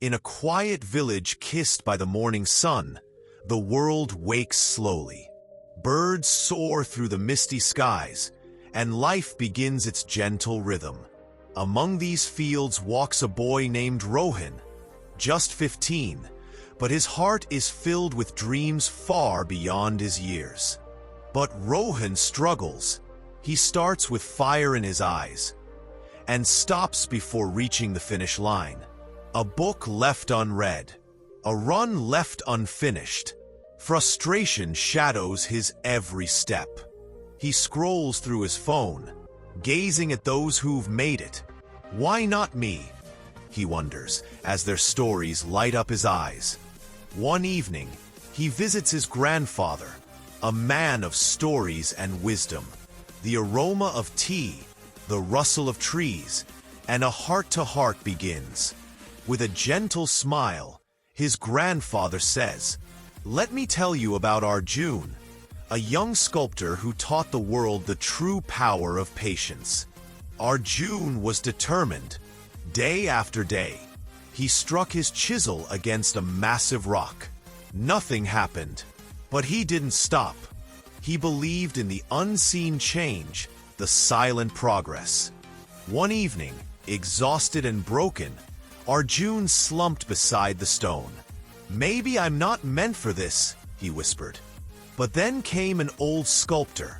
In a quiet village kissed by the morning sun, the world wakes slowly. Birds soar through the misty skies, and life begins its gentle rhythm. Among these fields walks a boy named Rohan, just 15, but his heart is filled with dreams far beyond his years. But Rohan struggles. He starts with fire in his eyes and stops before reaching the finish line. A book left unread, a run left unfinished. Frustration shadows his every step. He scrolls through his phone, gazing at those who've made it. Why not me? He wonders as their stories light up his eyes. One evening, he visits his grandfather, a man of stories and wisdom. The aroma of tea, the rustle of trees, and a heart-to-heart begins. With a gentle smile, his grandfather says, "Let me tell you about Arjun, a young sculptor who taught the world the true power of patience." Arjun was determined. Day after day, he struck his chisel against a massive rock. Nothing happened, but he didn't stop. He believed in the unseen change, the silent progress. One evening, exhausted and broken, Arjun slumped beside the stone. "Maybe I'm not meant for this," he whispered. But then came an old sculptor,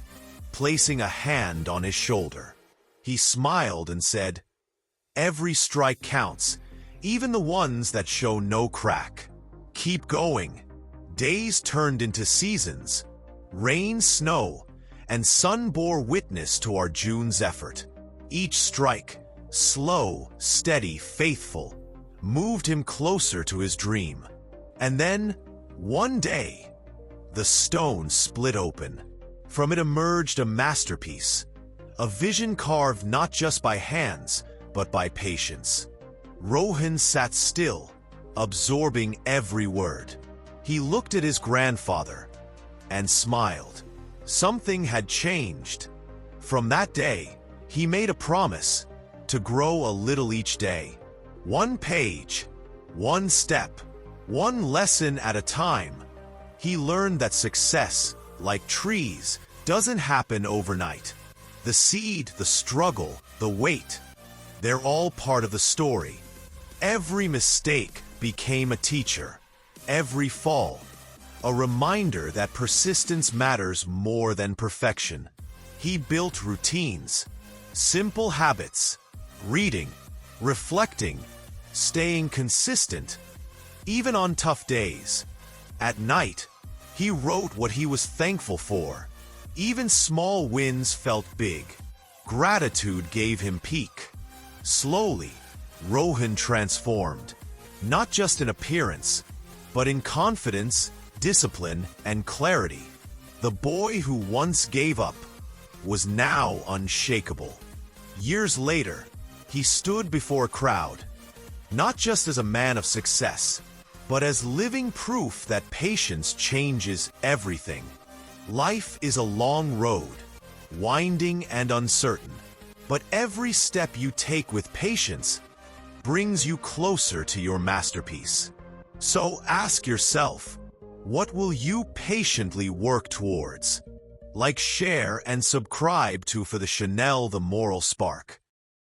placing a hand on his shoulder. He smiled and said, "Every strike counts, even the ones that show no crack. Keep going." Days turned into seasons. Rain, snow, and sun bore witness to Arjun's effort. Each strike, slow, steady, faithful, moved him closer to his dream. And then, one day, the stone split open. From it emerged a masterpiece, a vision carved not just by hands, but by patience. Rohan sat still, absorbing every word. He looked at his grandfather and smiled. Something had changed. From that day, he made a promise to grow a little each day. One page, one step, one lesson at a time. He learned that success, like trees, doesn't happen overnight. The seed, the struggle, the wait, they're all part of the story. Every mistake became a teacher. Every fall, a reminder that persistence matters more than perfection. He built routines, simple habits, reading, reflecting, staying consistent, even on tough days. At night, he wrote what he was thankful for. Even small wins felt big. Gratitude gave him peace. Slowly, Rohan transformed, not just in appearance, but in confidence, discipline, and clarity. The boy who once gave up was now unshakable. Years later, he stood before a crowd, not just as a man of success, but as living proof that patience changes everything. Life is a long road, winding and uncertain, but every step you take with patience brings you closer to your masterpiece. So ask yourself, what will you patiently work towards? Like, share, and subscribe to For the Chanel The Moral Spark.